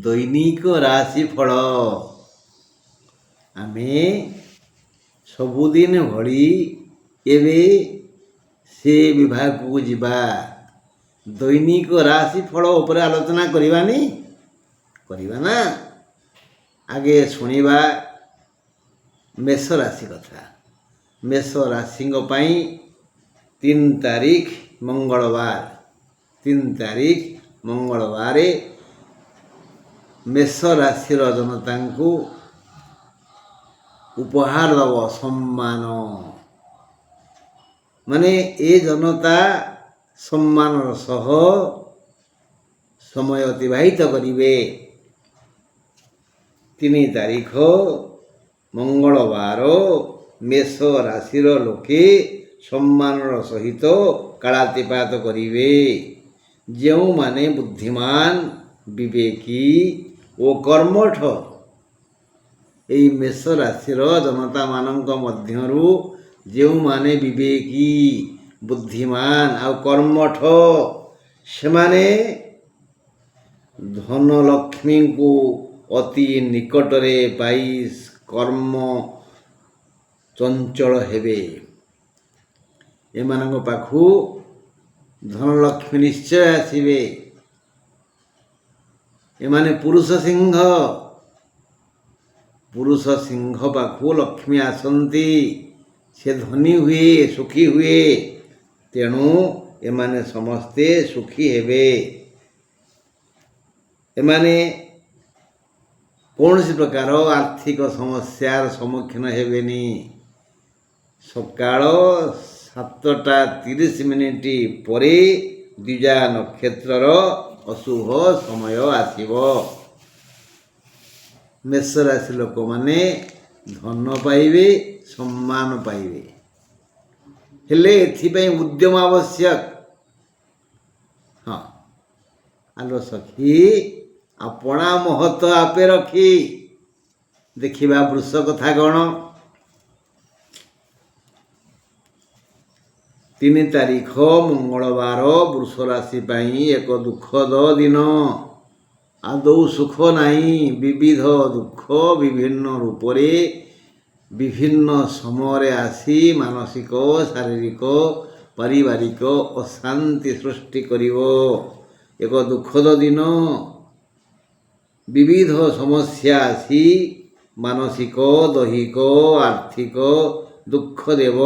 ଦୈନିକ ରାଶିଫଳ ଆମେ ସବୁଦିନ ଭଳି ଏବେ ସେ ବିଭାଗକୁ ଯିବା। ଦୈନିକ ରାଶିଫଳ ଉପରେ ଆଲୋଚନା କରିବାନି? କରିବା ନା। ଆଗେ ଶୁଣିବା ମେଷ ରାଶି କଥା। ମେଷ ରାଶିଙ୍କ ପାଇଁ 3 ତାରିଖ ମଙ୍ଗଳବାର। 3 ତାରିଖ ମଙ୍ଗଳବାର ମେଷ ରାଶିର ଜନତାଙ୍କୁ ଉପହାର ଦେବ ସମ୍ମାନ। ମାନେ ଏ ଜନତା ସମ୍ମାନର ସହ ସମୟ ଅତିବାହିତ କରିବେ। 3 ତାରିଖ ମଙ୍ଗଳବାର ମେଷ ରାଶିର ଲୋକେ ସମ୍ମାନର ସହିତ କାଳାତିପାତ କରିବେ। ଯେଉଁମାନେ ବୁଦ୍ଧିମାନ, ବିବେକୀ ଓ କର୍ମଠ, ଏହି ମେଷ ରାଶିର ଜନତାମାନଙ୍କ ମଧ୍ୟରୁ ଯେଉଁମାନେ ବିବେକୀ, ବୁଦ୍ଧିମାନ ଆଉ କର୍ମଠ, ସେମାନେ ଧନଲକ୍ଷ୍ମୀଙ୍କୁ ଅତି ନିକଟରେ ପାଇ କର୍ମ ଚଞ୍ଚଳ ହେବେ। ଏମାନଙ୍କ ପାଖକୁ ଧନଲକ୍ଷ୍ମୀ ନିଶ୍ଚୟ ଆସିବେ। ଏମାନେ ପୁରୁଷ ସିଂହ। ପୁରୁଷ ସିଂହ ପାଖକୁ ଲକ୍ଷ୍ମୀ ଆସନ୍ତି। ସେ ଧନୀ ହୁଏ, ସୁଖୀ ହୁଏ। ତେଣୁ ଏମାନେ ସମସ୍ତେ ସୁଖୀ ହେବେ। ଏମାନେ କୌଣସି ପ୍ରକାର ଆର୍ଥିକ ସମସ୍ୟାର ସମ୍ମୁଖୀନ ହେବେନି। ସକାଳ 7:30 ପରେ ଦ୍ୱିଜା ନକ୍ଷତ୍ରର ଅଶୁଭ ସମୟ ଆସିବ। ମେଷ ରାଶି ଲୋକମାନେ ଧନ ପାଇବେ, ସମ୍ମାନ ପାଇବେ। ହେଲେ ଏଥିପାଇଁ ଉଦ୍ୟମ ଆବଶ୍ୟକ। ଆଲୋ ସଖୀ, ଆପଣା ମହତ ଆପେ ରଖି। ଦେଖିବା ବୃଷ କଥା କ'ଣ? 3 ତାରିଖ ମଙ୍ଗଳବାର ବୃଷ ରାଶି ପାଇଁ ଏକ ଦୁଃଖଦ ଦିନ। ଆଦୌ ସୁଖ ନାହିଁ। ବିବିଧ ଦୁଃଖ ବିଭିନ୍ନ ରୂପରେ ବିଭିନ୍ନ ସମୟରେ ଆସି ମାନସିକ, ଶାରୀରିକ, ପାରିବାରିକ ଅଶାନ୍ତି ସୃଷ୍ଟି କରିବ। ଏକ ଦୁଃଖଦ ଦିନ। ବିବିଧ ସମସ୍ୟା ଆସି ମାନସିକ, ଦୈହିକ, ଆର୍ଥିକ ଦୁଃଖ ଦେବ।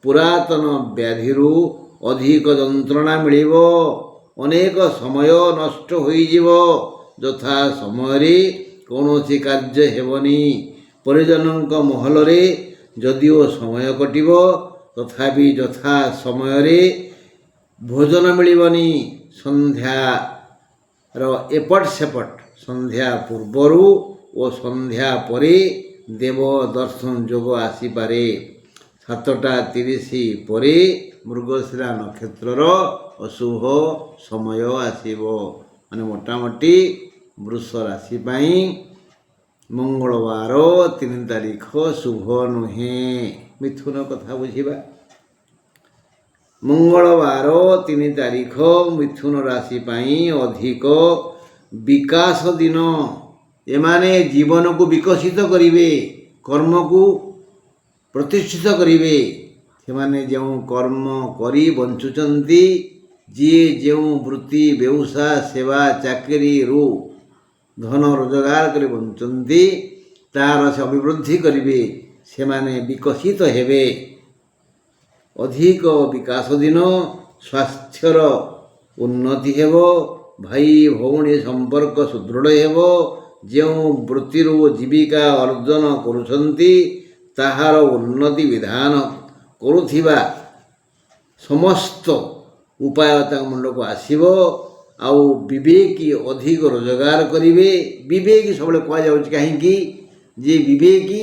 ପୁରାତନ ବ୍ୟାଧିରୁ ଅଧିକ ଯନ୍ତ୍ରଣା ମିଳିବ। ଅନେକ ସମୟ ନଷ୍ଟ ହୋଇଯିବ। ଯଥା ସମୟରେ କୌଣସି କାର୍ଯ୍ୟ ହେବନି। ପରିଜନଙ୍କ ମହଲରେ ଯଦିଓ ସମୟ କଟିବ, ତଥାପି ଯଥା ସମୟରେ ଭୋଜନ ମିଳିବନି। ସନ୍ଧ୍ୟାର ଏପଟ ସେପଟ, ସନ୍ଧ୍ୟା ପୂର୍ବରୁ ଓ ସନ୍ଧ୍ୟା ପରେ ଦେବ ଦର୍ଶନ ଯୋଗ ଆସିପାରେ। 7:30 ପରେ ମୃଗଶିରା ନକ୍ଷତ୍ରର ଅଶୁଭ ସମୟ ଆସିବ। ମାନେ ମୋଟାମୋଟି ବୃଷ ରାଶି ପାଇଁ ମଙ୍ଗଳବାର 3 ତାରିଖ ଶୁଭ ନୁହେଁ। ମିଥୁନ କଥା ବୁଝିବା। ମଙ୍ଗଳବାର 3 ତାରିଖ ମିଥୁନ ରାଶି ପାଇଁ ଅଧିକ ବିକାଶ ଦିନ। ଏମାନେ ଜୀବନକୁ ବିକଶିତ କରିବେ, କର୍ମକୁ ପ୍ରତିଷ୍ଠିତ କରିବେ। ସେମାନେ ଯେଉଁ କର୍ମ କରି ବଞ୍ଚୁଛନ୍ତି, ଯିଏ ଯେଉଁ ବୃତ୍ତି, ବ୍ୟବସାୟ, ସେବା, ଚାକିରିରୁ ଧନ ରୋଜଗାର କରି ବଞ୍ଚୁଛନ୍ତି, ତାହାର ସେ ଅଭିବୃଦ୍ଧି କରିବେ। ସେମାନେ ବିକଶିତ ହେବେ। ଅଧିକ ବିକାଶ ଦିନ। ସ୍ୱାସ୍ଥ୍ୟର ଉନ୍ନତି ହେବ। ଭାଇ ଭଉଣୀ ସମ୍ପର୍କ ସୁଦୃଢ଼ ହେବ। ଯେଉଁ ବୃତ୍ତିରୁ ଜୀବିକା ଅର୍ଜନ କରୁଛନ୍ତି, ତାହାର ଉନ୍ନତି ବିଧାନ କରୁଥିବା ସମସ୍ତ ଉପାୟ ତାଙ୍କ ମୁଣ୍ଡକୁ ଆସିବ। ଆଉ ବିବେକୀ ଅଧିକ ରୋଜଗାର କରିବେ। ବିବେକୀ ସବୁବେଳେ କୁହାଯାଉଛି କାହିଁକି? ଯେ ବିବେକୀ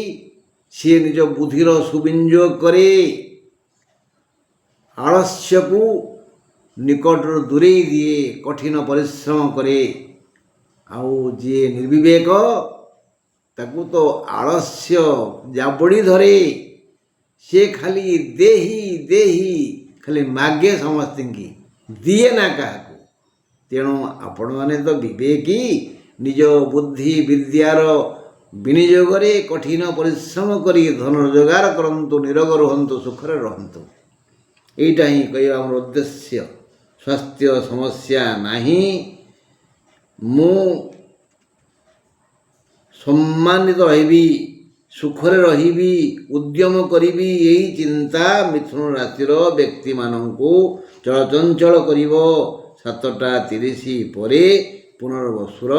ସିଏ ନିଜ ବୁଦ୍ଧିର ସୁବିନିଯୋଗ କରେ। ଆଳସ୍ୟକୁ ନିକଟରୁ ଦୂରେଇ ଦିଏ। କଠିନ ପରିଶ୍ରମ କରେ। ଆଉ ଯିଏ ନିର୍ବିବେକ, ତାକୁ ତ ଆଳସ୍ୟ ଜାବୁଡ଼ି ଧରେ। ସେ ଖାଲି ଦେହି ଖାଲି ମାଗେ ସମସ୍ତଙ୍କୁ, ଦିଏ ନା କାହାକୁ। ତେଣୁ ଆପଣମାନେ ତ ବିବେକୀ, ନିଜ ବୁଦ୍ଧି ବିଦ୍ୟାର ବିନିଯୋଗରେ କଠିନ ପରିଶ୍ରମ କରି ଧନ ରୋଜଗାର କରନ୍ତୁ, ନିରୋଗ ରୁହନ୍ତୁ, ସୁଖରେ ରହନ୍ତୁ। ଏଇଟା ହିଁ କହିବା ଆମର ଉଦ୍ଦେଶ୍ୟ। ସ୍ୱାସ୍ଥ୍ୟ ସମସ୍ୟା ନାହିଁ, ମୁଁ ସମ୍ମାନିତ ରହିବି, ସୁଖରେ ରହିବି, ଉଦ୍ୟମ କରିବି, ଏହି ଚିନ୍ତା ମିଥୁନ ରାଶିର ବ୍ୟକ୍ତିମାନଙ୍କୁ ଚଳଚଞ୍ଚଳ କରିବ। 7ଟା 30 ପରେ ପୁନର୍ବସୁର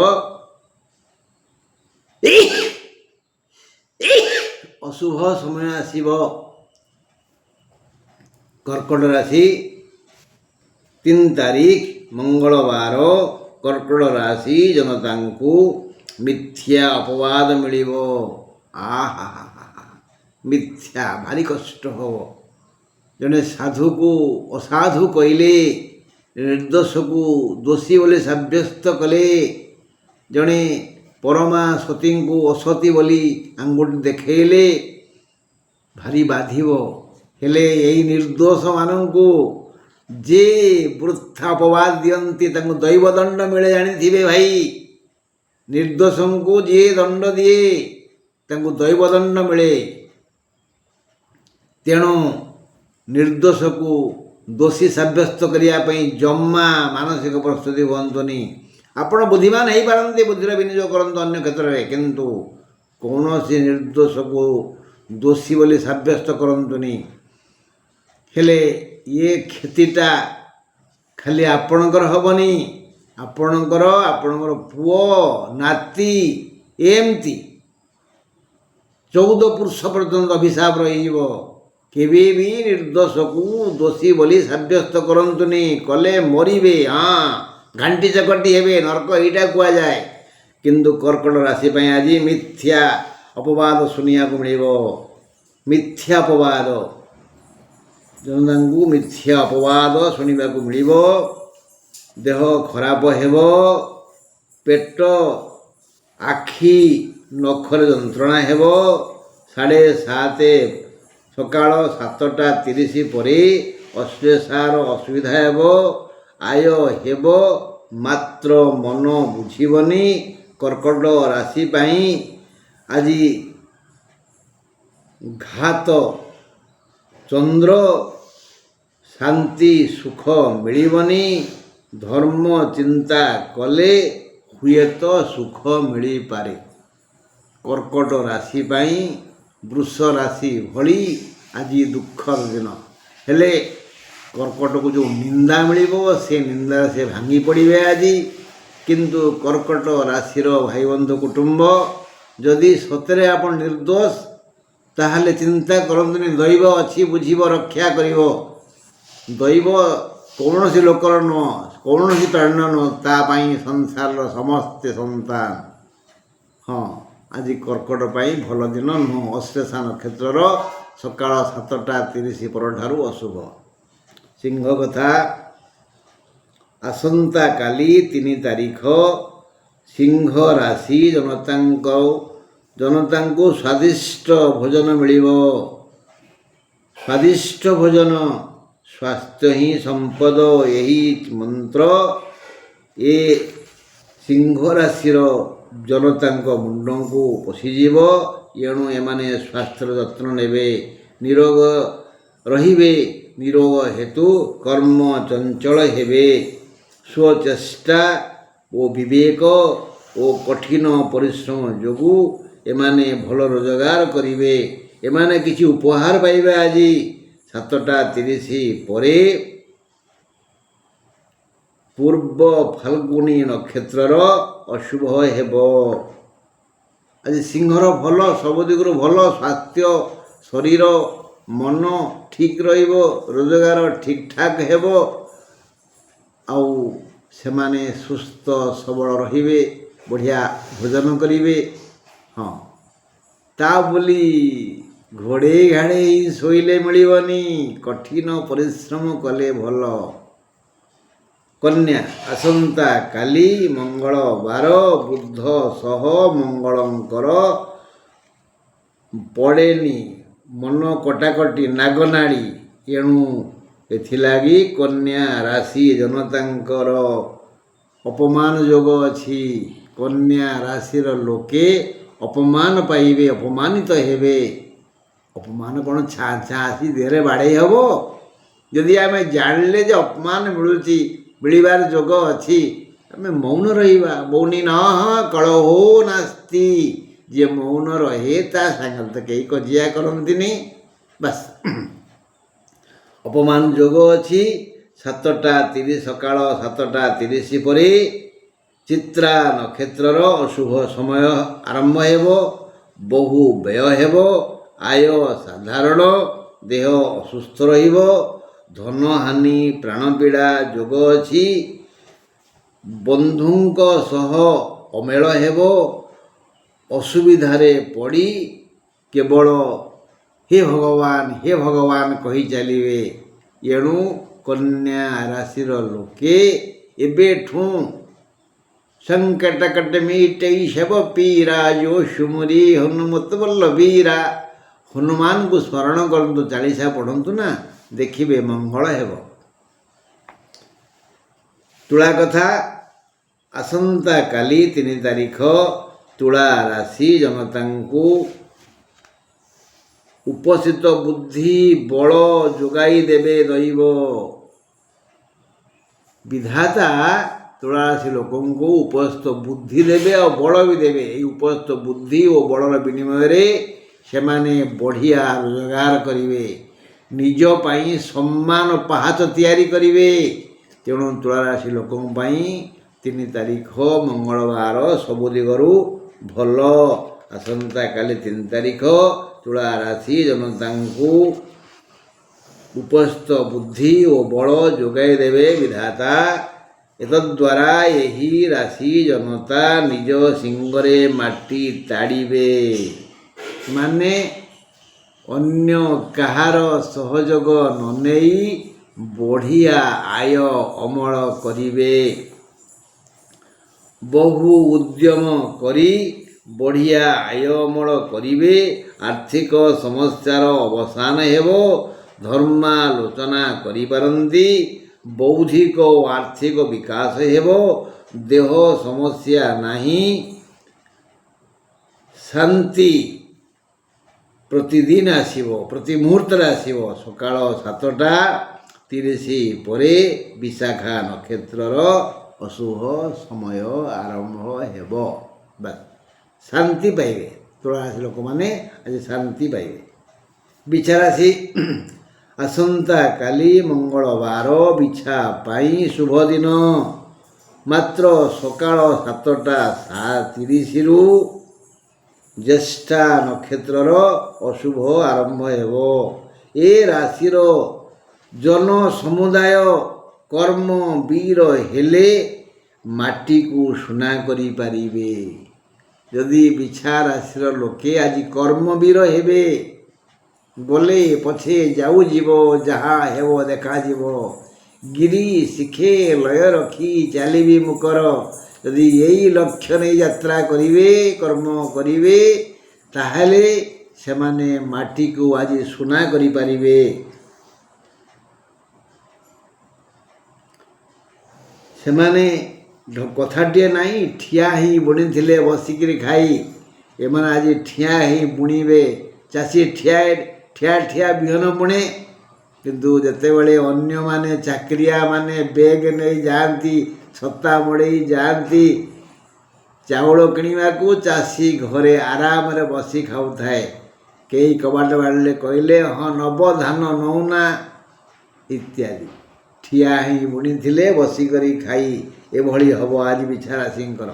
ଅଶୁଭ ସମୟ ଆସିବ। କର୍କଟ ରାଶି 3 ତାରିଖ ମଙ୍ଗଳବାର କର୍କଟ ରାଶି ଜନତାଙ୍କୁ ମିଥ୍ୟା ଅପବାଦ ମିଳିବ। ମିଥ୍ୟା ଭାରି କଷ୍ଟ ହେବ। ଜଣେ ସାଧୁକୁ ଅସାଧୁ କହିଲେ, ନିର୍ଦ୍ଦୋଷକୁ ଦୋଷୀ ବୋଲି ସାବ୍ୟସ୍ତ କଲେ, ଜଣେ ପରମା ସତୀଙ୍କୁ ଅସତୀ ବୋଲି ଆଙ୍ଗୁଠି ଦେଖେଇଲେ, ଭାରି ବାଧିବ। ହେଲେ ଏହି ନିର୍ଦ୍ଦୋଷମାନଙ୍କୁ ଯେ ବୃଥା ଅପବାଦ ଦିଅନ୍ତି ତାଙ୍କୁ ଦୈବଦଣ୍ଡ ମିଳେ, ଜାଣିଥିବେ ଭାଇ। ନିର୍ଦ୍ଦୋଷଙ୍କୁ ଯିଏ ଦଣ୍ଡ ଦିଏ ତାଙ୍କୁ ଦୈବଦଣ୍ଡ ମିଳେ। ତେଣୁ ନିର୍ଦ୍ଦୋଷକୁ ଦୋଷୀ ସାବ୍ୟସ୍ତ କରିବା ପାଇଁ ଜମା ମାନସିକ ପ୍ରସ୍ତୁତି ହୁଅନ୍ତୁନି। ଆପଣ ବୁଦ୍ଧିମାନ ହେଇପାରନ୍ତି, ବୁଦ୍ଧିର ବିନିଯୋଗ କରନ୍ତୁ ଅନ୍ୟ କ୍ଷେତ୍ରରେ, କିନ୍ତୁ କୌଣସି ନିର୍ଦ୍ଦୋଷକୁ ଦୋଷୀ ବୋଲି ସାବ୍ୟସ୍ତ କରନ୍ତୁନି। ହେଲେ ଇଏ କ୍ଷତିଟା ଖାଲି ଆପଣଙ୍କର ହେବନି, ଆପଣଙ୍କର ପୁଅ ନାତି ଏମିତି 14 ପୁରୁଷ ପର୍ଯ୍ୟନ୍ତ ଅଭିଶାପ ରହିଯିବ। କେବେ ବି ନିର୍ଦ୍ଦୋଷକୁ ଦୋଷୀ ବୋଲି ସାବ୍ୟସ୍ତ କରନ୍ତୁନି, କଲେ ମରିବେ। ଘାଣ୍ଟି ଚକଟି ହେବେ, ନରକ ଏଇଟା କୁହାଯାଏ। କିନ୍ତୁ କର୍କଟ ରାଶି ପାଇଁ ଆଜି ମିଥ୍ୟା ଅପବାଦ ଶୁଣିବାକୁ ମିଳିବ। ମିଥ୍ୟା ଅପବାଦ, ଜନତାଙ୍କୁ ମିଥ୍ୟା ଅପବାଦ ଶୁଣିବାକୁ ମିଳିବ। ଦେହ ଖରାପ ହେବ, ପେଟ ଆଖି ନଖରେ ଯନ୍ତ୍ରଣା ହେବ। 7:30 ସକାଳ 7ଟା 30 ପରେ ଅଶ୍ଳେଷାର ଅସୁବିଧା ହେବ। ଆୟ ହେବ, ମାତ୍ର ମନ ବୁଝିବନି। କର୍କଟ ରାଶି ପାଇଁ ଆଜି ଘାତ ଚନ୍ଦ୍ର, ଶାନ୍ତି ସୁଖ ମିଳିବନି। ଧର୍ମ ଚିନ୍ତା କଲେ ହୁଏତ ସୁଖ ମିଳିପାରେ। କର୍କଟ ରାଶି ପାଇଁ ବୃଷ ରାଶି ଭଳି ଆଜି ଦୁଃଖର ଦିନ। ହେଲେ କର୍କଟକୁ ଯେଉଁ ନିନ୍ଦା ମିଳିବ, ସେ ନିନ୍ଦାରେ ସେ ଭାଙ୍ଗି ପଡ଼ିବେ ଆଜି। କିନ୍ତୁ କର୍କଟ ରାଶିର ଭାଇବନ୍ଧୁ କୁଟୁମ୍ବ, ଯଦି ସତରେ ଆପଣ ନିର୍ଦ୍ଦୋଷ ତାହେଲେ ଚିନ୍ତା କରନ୍ତୁନି, ଦୈବ ଅଛି, ବୁଝିବ, ରକ୍ଷା କରିବ। ଦୈବ କୌଣସି ଲୋକର ନୁହଁ, କୌଣସି ପ୍ରାଣୀର ନୁହଁ, ତା ପାଇଁ ସଂସାରର ସମସ୍ତେ ସନ୍ତାନ। ଆଜି କର୍କଟ ପାଇଁ ଭଲ ଦିନ ନୁହଁ। ଅଶ୍ଳେଷା ନକ୍ଷତ୍ରର ସକାଳ 7ଟା 30 ପରଠାରୁ ଅଶୁଭ। ସିଂହ କଥା, ଆସନ୍ତାକାଲି 3 ତାରିଖ ସିଂହ ରାଶି ଜନତାଙ୍କୁ ସ୍ୱାଦିଷ୍ଟ ଭୋଜନ ମିଳିବ। ସ୍ୱାଦିଷ୍ଟ ଭୋଜନ, ସ୍ୱାସ୍ଥ୍ୟ ହିଁ ସମ୍ପଦ, ଏହି ମନ୍ତ୍ର ଏ ସିଂହ ରାଶିର ଜନତାଙ୍କ ମୁଣ୍ଡକୁ ପଶିଯିବ। ଏଣୁ ଏମାନେ ସ୍ୱାସ୍ଥ୍ୟର ଯତ୍ନ ନେବେ, ନିରୋଗ ରହିବେ। ନିରୋଗ ହେତୁ କର୍ମ ଚଞ୍ଚଳ ହେବେ। ସ୍ୱଚେଷ୍ଟା ଓ ବିବେକ ଓ କଠିନ ପରିଶ୍ରମ ଯୋଗୁଁ ଏମାନେ ଭଲ ରୋଜଗାର କରିବେ। ଏମାନେ କିଛି ଉପହାର ପାଇବେ ଆଜି 7ଟା 30 ପରେ। ପୂର୍ବ ଫାଲ୍ଗୁନୀ ନକ୍ଷତ୍ରର ଅଶୁଭ ହେବ। ଆଜି ସିଂହର ଭଲ, ସବୁ ଦିଗରୁ ଭଲ। ସ୍ୱାସ୍ଥ୍ୟ, ଶରୀର, ମନ ଠିକ୍ ରହିବ, ରୋଜଗାର ଠିକ୍ ଠାକ୍ ହେବ। ଆଉ ସେମାନେ ସୁସ୍ଥ ସବଳ ରହିବେ, ବଢ଼ିଆ ଭୋଜନ କରିବେ। ତା ବୋଲି ଘୋଡ଼େଇ ଘାଡ଼େଇ ଶୋଇଲେ ମିଳିବନି, କଠିନ ପରିଶ୍ରମ କଲେ ଭଲ। କନ୍ୟା, ଆସନ୍ତାକାଲି ମଙ୍ଗଳବାର, ବୁଧ ସହ ମଙ୍ଗଳଙ୍କର ପଡ଼େନି ମନ କଟାକଟି, ନାଗନାଡ଼ି। ଏଣୁ ଏଥିଲାଗି କନ୍ୟା ରାଶି ଜନତାଙ୍କର ଅପମାନ ଯୋଗ ଅଛି। କନ୍ୟା ରାଶିର ଲୋକେ ଅପମାନ ପାଇବେ, ଅପମାନିତ ହେବେ। ଅପମାନ କ'ଣ ଛାଁ ଛାଁ ଆସି ଦେହରେ ବାଡ଼େଇ ହେବ? ଯଦି ଆମେ ଜାଣିଲେ ଯେ ଅପମାନ ମିଳୁଛି, ମିଳିବାର ଯୋଗ ଅଛି, ଆମେ ମୌନ ରହିବା। ମୌନୀ ନ କଳହୋ ନାସ୍ତି। ଯିଏ ମୌନ ରହେ ତା ସାଙ୍ଗରେ ତ କେହି କଜିଆ କରନ୍ତିନି। ବାସ୍ ଅପମାନ ଯୋଗ ଅଛି। 7:30 ସକାଳ 7:30 ପରେ ଚିତ୍ରା ନକ୍ଷତ୍ରର ଅଶୁଭ ସମୟ ଆରମ୍ଭ ହେବ। ବହୁ ବ୍ୟୟ ହେବ। ଆୟ ସାଧାରଣ, ଦେହ ଅସୁସ୍ଥ ରହିବ। ଧନହାନି, ପ୍ରାଣପୀଡ଼ା ଯୋଗ ଅଛି। ବନ୍ଧୁଙ୍କ ସହ ଅମେଳ ହେବ। ଅସୁବିଧାରେ ପଡ଼ି କେବଳ ହେ ଭଗବାନ କହି ଚାଲିବେ। ଏଣୁ କନ୍ୟା ରାଶିର ଲୋକେ ଏବେଠୁ ସଂକଟକଟ ମିଟଇ ଶବ ପୀରା ଯୋ ସୁମରି ହନୁମତ ବଲ୍ଲଭୀରା। ହନୁମାନଙ୍କୁ ସ୍ମରଣ କରନ୍ତୁ, 40 ପଢ଼ନ୍ତୁ ନା, ଦେଖିବେ ମଙ୍ଗଳ ହେବ। ତୁଳା କଥା, ଆସନ୍ତାକାଲି 3 ତାରିଖ ତୁଳା ରାଶି ଜନତାଙ୍କୁ ଉପସ୍ଥିତ ବୁଦ୍ଧି ବଳ ଯୋଗାଇ ଦେବେ ଦୈବ। ବିଧାତା ତୁଳା ରାଶି ଲୋକଙ୍କୁ ଉପସ୍ଥିତ ବୁଦ୍ଧି ଦେବେ ଆଉ ବଳ ବି ଦେବେ। ଏହି ଉପସ୍ଥିତ ବୁଦ୍ଧି ଓ ବଳର ବିନିମୟରେ ସେମାନେ ବଢ଼ିଆ ରୋଜଗାର କରିବେ, ନିଜ ପାଇଁ ସମ୍ମାନ ପାହାଚ ତିଆରି କରିବେ। ତେଣୁ ତୁଳା ରାଶି ଲୋକଙ୍କ ପାଇଁ 3 ତାରିଖ ମଙ୍ଗଳବାର ସବୁ ଦିଗରୁ ଭଲ। ଆସନ୍ତାକାଲି 3 ତାରିଖ ତୁଳା ରାଶି ଜନତାଙ୍କୁ ଉପସ୍ଥିତ ବୁଦ୍ଧି ଓ ବଳ ଯୋଗାଇ ଦେବେ ବିଧାତା। ଏତଦ୍ୱାରା ଏହି ରାଶି ଜନତା ନିଜ ଶିଙ୍ଗରେ ମାଟି ତାଡ଼ିବେ, ମାନେ ଅନ୍ୟ କାହାର ସହଯୋଗ ନ ନେଇ ବଢ଼ିଆ ଆୟ ଅମଳ କରିବେ। ବହୁ ଉଦ୍ୟମ କରି ବଢ଼ିଆ ଆୟ ଅମଳ କରିବେ। ଆର୍ଥିକ ସମସ୍ୟାର ଅବସାନ ହେବ। ଧର୍ମାଲୋଚନା କରିପାରନ୍ତି। ବୌଦ୍ଧିକ ଓ ଆର୍ଥିକ ବିକାଶ ହେବ। ଦେହ ସମସ୍ୟା ନାହିଁ। ଶାନ୍ତି ପ୍ରତିଦିନ ଆସିବ, ପ୍ରତି ମୁହୂର୍ତ୍ତରେ ଆସିବ। ସକାଳ 7:30 ପରେ ବିଶାଖା ନକ୍ଷତ୍ରର ଅଶୁଭ ସମୟ ଆରମ୍ଭ ହେବ। ବାସ୍ ଶାନ୍ତି ପାଇବେ ତୁଳାରାଶି ଲୋକମାନେ, ଆଜି ଶାନ୍ତି ପାଇବେ। ବିଛା ରାଶି, ଆସନ୍ତାକାଲି ମଙ୍ଗଳବାର ବିଛା ପାଇଁ ଶୁଭ ଦିନ। ମାତ୍ର ସକାଳ 7:30ରୁ ଜ୍ୟେଷ୍ଠା ନକ୍ଷତ୍ରର ଅଶୁଭ ଆରମ୍ଭ ହେବ। ଏ ରାଶିର ଜନ ସମୁଦାୟ କର୍ମବୀର ହେଲେ ମାଟିକୁ ସୁନା କରିପାରିବେ। ଯଦି ବିଛା ରାଶିର ଲୋକେ ଆଜି କର୍ମବୀର ହେବେ, ଗଲେ ପଛେ ଯାଉଯିବ, ଯାହା ହେବ ଦେଖାଯିବ। ଗିରି ଶିଖେ ଲୟ ରଖି ଚାଲିବି ମୁକର। ଯଦି ଏଇ ଲକ୍ଷ୍ୟ ନେଇ ଯାତ୍ରା କରିବେ, କର୍ମ କରିବେ, ତାହେଲେ ସେମାନେ ମାଟିକୁ ଆଜି ସୁନା କରିପାରିବେ। ସେମାନେ କଥାଟିଏ ନାହିଁ, ଠିଆ ହିଁ ବୁଣିଥିଲେ ବସିକିରି ଖାଇ। ଏମାନେ ଆଜି ଠିଆ ହିଁ ବୁଣିବେ। ଚାଷୀ ଠିଆ ବିହନ ବୁଣେ, କିନ୍ତୁ ଯେତେବେଳେ ଅନ୍ୟମାନେ ଚାକିରିଆମାନେ ବେଗ ନେଇ ଯାଆନ୍ତି, ଛତା ମଡ଼େଇ ଯାଆନ୍ତି ଚାଉଳ କିଣିବାକୁ, ଚାଷୀ ଘରେ ଆରାମରେ ବସି ଖାଉଥାଏ। କେହି କବାଟ ବାଡ଼ିଲେ କହିଲେ ହଁ ନବ, ଧାନ ନଉନା ଇତ୍ୟାଦି। ଠିଆ ହିଁ ବୁଣିଥିଲେ ବସିକରି ଖାଇ, ଏଭଳି ହେବ ଆଜି ବିଛା ରାଶିଙ୍କର।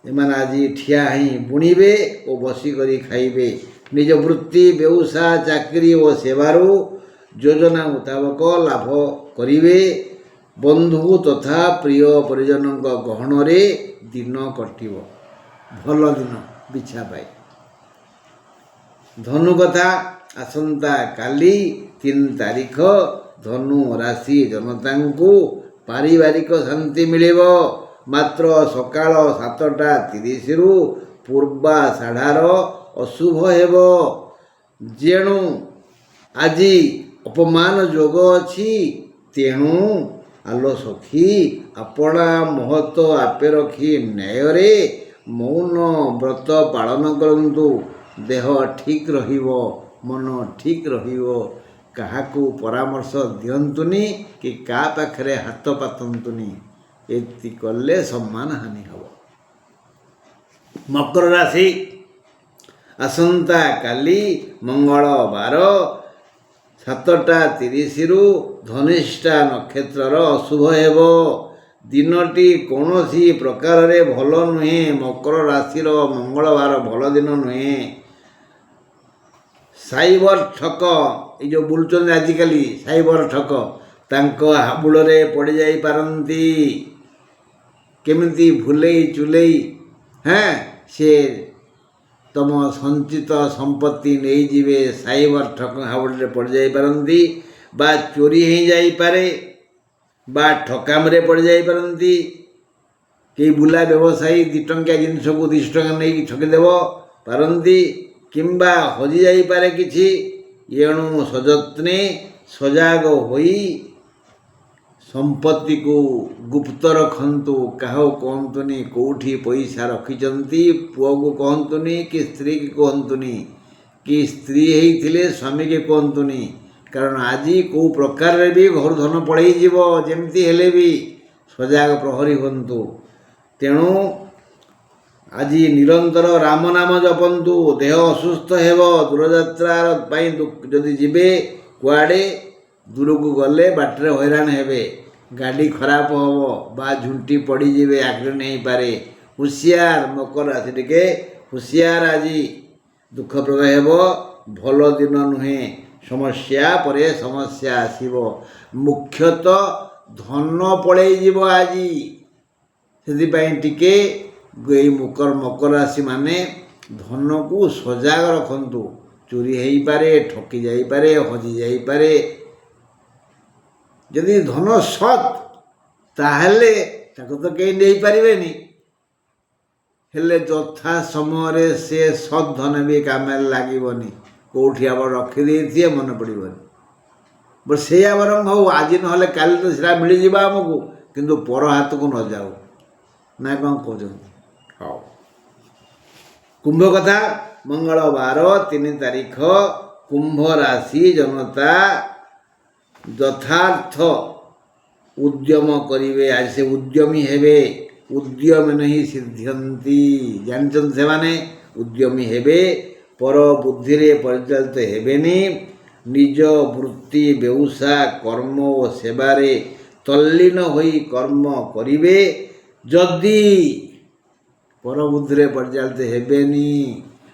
ଏମାନେ ଆଜି ଠିଆ ହିଁ ବୁଣିବେ ଓ ବସିକରି ଖାଇବେ। ନିଜ ବୃତ୍ତି, ବ୍ୟବସାୟ, ଚାକିରି ଓ ସେବାରୁ ଯୋଜନା ମୁତାବକ ଲାଭ କରିବେ। ବନ୍ଧୁ ତଥା ପ୍ରିୟ ପରିଜନଙ୍କ ଗହଣରେ ଦିନ କଟିବ। ଭଲ ଦିନ ବିଛା ପାଇ। ଧନୁ କଥା, ଆସନ୍ତାକାଲି 3 ତାରିଖ ଧନୁ ରାଶି ଜନତାଙ୍କୁ ପାରିବାରିକ ଶାନ୍ତି ମିଳିବ। ମାତ୍ର ସକାଳ 7:30ରୁ ପୂର୍ବାଷାଢ଼ର ଅଶୁଭ ହେବ। ଯେଣୁ ଆଜି ଅପମାନ ଯୋଗ ଅଛି, ତେଣୁ ଆଲୋ ସଖୀ ଆପଣା ମହତ ଆପେ ରଖି ନ୍ୟାୟରେ ମୌନ ବ୍ରତ ପାଳନ କରନ୍ତୁ। ଦେହ ଠିକ୍ ରହିବ, ମନ ଠିକ୍ ରହିବ। କାହାକୁ ପରାମର୍ଶ ଦିଅନ୍ତୁନି କି କାହା ପାଖରେ ହାତ ପାତନ୍ତୁନି। ଏମିତି କଲେ ସମ୍ମାନ ହାନି ହେବ। ମକର ରାଶି, ଆସନ୍ତା କାଲି ମଙ୍ଗଳବାର 7ଟା 30ରୁ ଧନିଷ୍ଠା ନକ୍ଷତ୍ରର ଅଶୁଭ ହେବ। ଦିନଟି କୌଣସି ପ୍ରକାରରେ ଭଲ ନୁହେଁ। ମକର ରାଶିର ମଙ୍ଗଳବାର ଭଲ ଦିନ ନୁହେଁ। ସାଇବର ଠକ, ଏଇ ଯେଉଁ ବୁଲୁଛନ୍ତି ଆଜିକାଲି ସାଇବର ଠକ, ତାଙ୍କ ହାବୁଡ଼ରେ ପଡ଼ିଯାଇପାରନ୍ତି। କେମିତି ଭୁଲେଇ ଚୁଲେଇ ସେ ତମ ସଞ୍ଚିତ ସମ୍ପତ୍ତି ନେଇଯିବେ। ସାଇବର ଠକ ହାବୁଡ଼ରେ ପଡ଼ିଯାଇପାରନ୍ତି, ବା ଚୋରି ହୋଇଯାଇପାରେ, ବା ଠକାମିରେ ପଡ଼ିଯାଇପାରନ୍ତି। କେହି ବୁଲା ବ୍ୟବସାୟୀ 2 ଟଙ୍କିଆ ଜିନିଷକୁ 200 ଟଙ୍କା ନେଇକି ଠକିଦେବ ପାରନ୍ତି, କିମ୍ବା ହଜିଯାଇପାରେ କିଛି। ଏଣୁ ସଯତ୍ନେ ସଜାଗ ହୋଇ ସମ୍ପତ୍ତିକୁ ଗୁପ୍ତ ରଖନ୍ତୁ। କାହାକୁ କହନ୍ତୁନି କେଉଁଠି ପଇସା ରଖିଛନ୍ତି। ପୁଅକୁ କହନ୍ତୁନି କି ସ୍ତ୍ରୀକି କୁହନ୍ତୁନି, କି ସ୍ତ୍ରୀ ହେଇଥିଲେ ସ୍ୱାମୀକି କୁହନ୍ତୁନି। କାରଣ ଆଜି କେଉଁ ପ୍ରକାରରେ ବି ଘରୁ ଧନ ପଳେଇଯିବ। ଯେମିତି ହେଲେ ବି ସଜାଗ ପ୍ରହରୀ ହୁଅନ୍ତୁ। ତେଣୁ ଆଜି ନିରନ୍ତର ରାମ ନାମ ଜପନ୍ତୁ। ଦେହ ଅସୁସ୍ଥ ହେବ। ଦୂରଯାତ୍ରା ପାଇଁ ଯଦି ଯିବେ କୁଆଡ଼େ, ଦୂରକୁ ଗଲେ ବାଟରେ ହଇରାଣ ହେବେ। ଗାଡ଼ି ଖରାପ ହେବ ବା ଝୁଣ୍ଟି ପଡ଼ିଯିବେ, ଆକ୍ସିଡେଣ୍ଟ ହେଇପାରେ। ହୁସିଆର। ମକର ରାଶି ଟିକେ ହୁସିଆର। ଆଜି ଦୁଃଖପ୍ରଦ ହେବ। ଭଲ ଦିନ ନୁହେଁ। ସମସ୍ୟା ପରେ ସମସ୍ୟା ଆସିବ। ମୁଖ୍ୟତଃ ଧନ ପଳେଇଯିବ ଆଜି। ସେଥିପାଇଁ ଟିକେ ଏଇ ମକର ରାଶି ମାନେ ଧନକୁ ସଜାଗ ରଖନ୍ତୁ। ଚୋରି ହେଇପାରେ, ଠକି ଯାଇପାରେ, ହଜି ଯାଇପାରେ। ଯଦି ଧନ ସତ୍, ତାହେଲେ ତାକୁ ତ କେହି ନେଇପାରିବେନି। ହେଲେ ଯଥା ସମୟରେ ସେ ସତ୍ ଧନ ବି କାମରେ ଲାଗିବନି। କେଉଁଠି ଆପଣ ରଖିଦେଇଥିବେ ମନେ ପଡ଼ିବନି। ସେଇଆ ବରଂ ହଉ, ଆଜି ନହେଲେ କାଲି ତ ସେଟା ମିଳିଯିବ ଆମକୁ, କିନ୍ତୁ ପର ହାତକୁ ନ ଯାଉ। ନା କ'ଣ କହୁଛନ୍ତି? ହଉ। କୁମ୍ଭ କଥା, ମଙ୍ଗଳବାର 3 ତାରିଖ। କୁମ୍ଭ ରାଶି ଜନତା ଯଥାର୍ଥ ଉଦ୍ୟମ କରିବେ। ଆଜି ସେ ଉଦ୍ୟମୀ ହେବେ। ଉଦ୍ୟମେନ ହିଁ ସିଦ୍ଧ୍ୟନ୍ତି। ଜାଣିଛନ୍ତି ସେମାନେ ଉଦ୍ୟମୀ ହେବେ। ପର ବୁଦ୍ଧିରେ ପରିଚାଳିତ ହେବେନି। ନିଜ ବୃତ୍ତି, ବ୍ୟବସାୟ, କର୍ମ ଓ ସେବାରେ ତଲ୍ଲୀନ ହୋଇ କର୍ମ କରିବେ। ଯଦି ପରବୁଦ୍ଧିରେ ପରିଚାଳିତ ହେବେନି,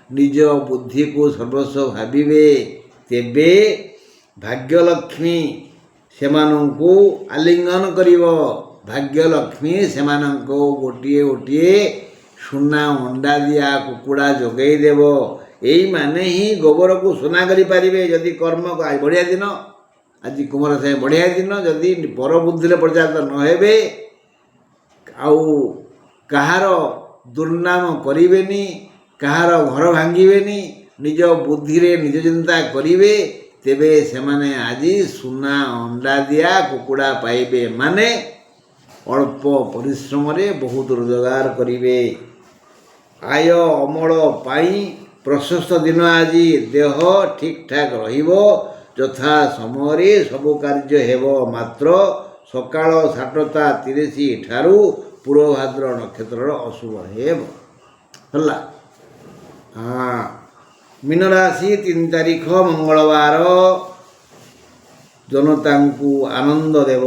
ନିଜ ବୁଦ୍ଧିକୁ ସର୍ବସ୍ୱ ଭାବିବେ, ତେବେ ଭାଗ୍ୟଲକ୍ଷ୍ମୀ ସେମାନଙ୍କୁ ଆଲିଙ୍ଗନ କରିବ। ଭାଗ୍ୟଲକ୍ଷ୍ମୀ ସେମାନଙ୍କୁ ଗୋଟିଏ ଗୋଟିଏ ସୁନା ଅଣ୍ଡା ଦିଆ କୁକୁଡ଼ା ଯୋଗାଇ ଦେବ। ଏଇମାନେ ହିଁ ଗୋବରକୁ ସୁନା କରିପାରିବେ। ଯଦି କର୍ମ, ବଢ଼ିଆ ଦିନ ଆଜି କୁମାର ସାହେବ, ବଢ଼ିଆ ଦିନ। ଯଦି ପରବୁଦ୍ଧିରେ ପରିଚାଳିତ ନ ହେବେ, ଆଉ କାହାର ଦୁର୍ନାମ କରିବେନି, କାହାର ଘର ଭାଙ୍ଗିବେନି, ନିଜ ବୁଦ୍ଧିରେ ନିଜ ଚିନ୍ତା କରିବେ, ତେବେ ସେମାନେ ଆଜି ସୁନା ଅଣ୍ଡା ଦିଆ କୁକୁଡ଼ା ପାଇବେ। ମାନେ ଅଳ୍ପ ପରିଶ୍ରମରେ ବହୁତ ରୋଜଗାର କରିବେ। ଆୟ ଅମଳ ପାଇଁ ପ୍ରଶସ୍ତ ଦିନ ଆଜି। ଦେହ ଠିକ୍ ଠାକ୍ ରହିବ। ଯଥା ସମୟରେ ସବୁ କାର୍ଯ୍ୟ ହେବ। ମାତ୍ର ସକାଳ 7ଟା 30 ଠାରୁ ପୂର୍ବଭାଦ୍ର ନକ୍ଷତ୍ରର ଅଶୁଭ ହେବ। ହେଲା। ମୀନ ରାଶି 3 ତାରିଖ ମଙ୍ଗଳବାର ଜନତାଙ୍କୁ ଆନନ୍ଦ ଦେବ।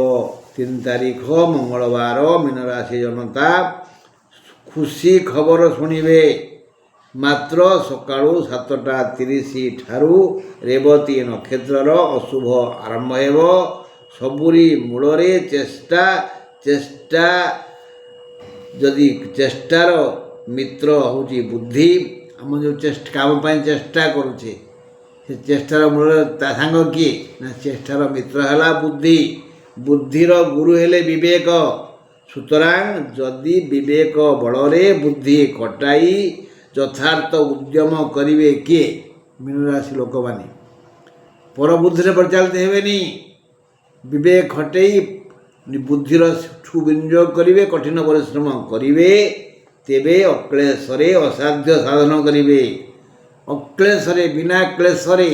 3 ତାରିଖ ମଙ୍ଗଳବାର ମୀନ ରାଶି ଜନତା ଖୁସି ଖବର ଶୁଣିବେ। ମାତ୍ର ସକାଳୁ 7ଟା 30 ଠାରୁ ରେବତୀ ନକ୍ଷତ୍ରର ଅଶୁଭ ଆରମ୍ଭ ହେବ। ସବୁରି ମୂଳରେ ଚେଷ୍ଟା। ଯଦି ଚେଷ୍ଟାର ମିତ୍ର ହେଉଛି ବୁଦ୍ଧି। ଆମ ଯେଉଁ କାମ ପାଇଁ ଚେଷ୍ଟା କରୁଛେ, ସେ ଚେଷ୍ଟାର ମୂଳରେ ତା ସାଙ୍ଗ କିଏ? ନା ଚେଷ୍ଟାର ମିତ୍ର ହେଲା ବୁଦ୍ଧି। ବୁଦ୍ଧିର ଗୁରୁ ହେଲେ ବିବେକ। ସୁତରାଂ ଯଦି ବିବେକ ବଳରେ ବୁଦ୍ଧି ଖଟାଇ ଯଥାର୍ଥ ଉଦ୍ୟମ କରିବେ କିଏ? ମୀନରାଶି ଲୋକମାନେ। ପରବୁଦ୍ଧିରେ ପରିଚାଳିତ ହେବେନି। ବିବେକ ଖଟେଇ ବୁଦ୍ଧିର ସୁବିନିଯୋଗ କରିବେ, କଠିନ ପରିଶ୍ରମ କରିବେ, ତେବେ ଅକ୍ଳେଶରେ ଅସାଧ୍ୟ ସାଧନ କରିବେ। ଅକ୍ଳେଶରେ ବିନା କ୍ଲେଶରେ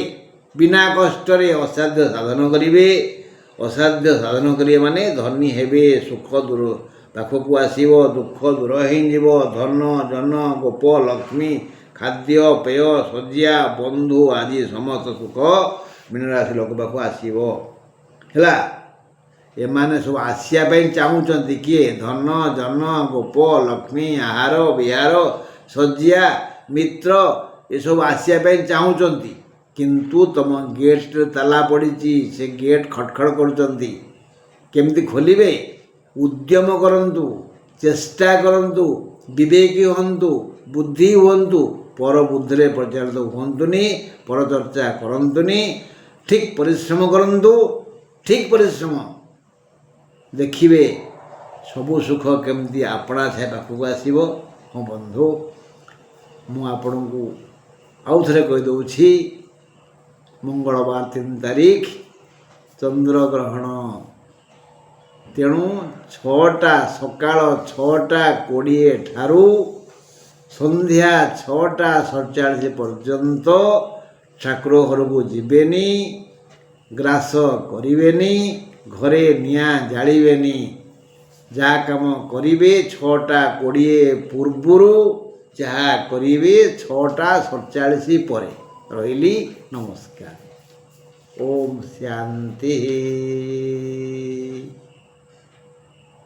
ବିନା କଷ୍ଟରେ ଅସାଧ୍ୟ ସାଧନ କରିବେ। ଅସାଧ୍ୟ ସାଧନ କରିବେ ମାନେ ଧନୀ ହେବେ, ସୁଖ ଦୂର ପାଖକୁ ଆସିବ, ଦୁଃଖ ଦୂର ହେଇଯିବ, ଧନ ଜନ ଗୋପ ଲକ୍ଷ୍ମୀ ଖାଦ୍ୟ ପେୟ ଶଯ୍ୟା ବନ୍ଧୁ ଆଦି ସମସ୍ତ ସୁଖ ମୀନରାଶି ଲୋକ ପାଖକୁ ଆସିବ। ହେଲା, ଏମାନେ ସବୁ ଆସିବା ପାଇଁ ଚାହୁଁଛନ୍ତି। କିଏ? ଧନ ଜନ ଗୋପ ଲକ୍ଷ୍ମୀ ଆହାର ବିହାର ଶଯ୍ୟା ମିତ୍ର ଏସବୁ ଆସିବା ପାଇଁ ଚାହୁଁଛନ୍ତି। କିନ୍ତୁ ତମ ଗେଟ୍ରେ ତାଲା ପଡ଼ିଛି, ସେ ଗେଟ୍ ଖଟଖଟ କରୁଛନ୍ତି। କେମିତି ଖୋଲିବେ? ଉଦ୍ୟମ କରନ୍ତୁ, ଚେଷ୍ଟା କରନ୍ତୁ, ବିବେକୀ ହୁଅନ୍ତୁ, ବୁଦ୍ଧି ହୁଅନ୍ତୁ, ପର ବୁଦ୍ଧିରେ ପରିଚାଳିତ ହୁଅନ୍ତୁନି, ପରଚର୍ଚ୍ଚା କରନ୍ତୁନି, ଠିକ୍ ପରିଶ୍ରମ କରନ୍ତୁ। ଠିକ୍ ପରିଶ୍ରମ ଦେଖିବେ ସବୁ ସୁଖ କେମିତି ଆପଣା ଛାଏ ପାଖକୁ ଆସିବ। ହଁ ବନ୍ଧୁ, ମୁଁ ଆପଣଙ୍କୁ ଆଉ ଥରେ କହିଦେଉଛି, ମଙ୍ଗଳବାର 3 ତାରିଖ ଚନ୍ଦ୍ରଗ୍ରହଣ। ତେଣୁ ସକାଳ 6:20 ଠାରୁ ସନ୍ଧ୍ୟା 6:47 ପର୍ଯ୍ୟନ୍ତ ଠାକୁର ଘରକୁ ଯିବେନି, ଗ୍ରାସ କରିବେନି, ଘରେ ନିଆଁ ଜାଳିବେନି। ଯାହା କାମ କରିବେ 6:20 ପୂର୍ବରୁ, ଯାହା କରିବେ 6:47 ପରେ। ରହିଲି, ନମସ୍କାର। ଓମ୍ ଶାନ୍ତି।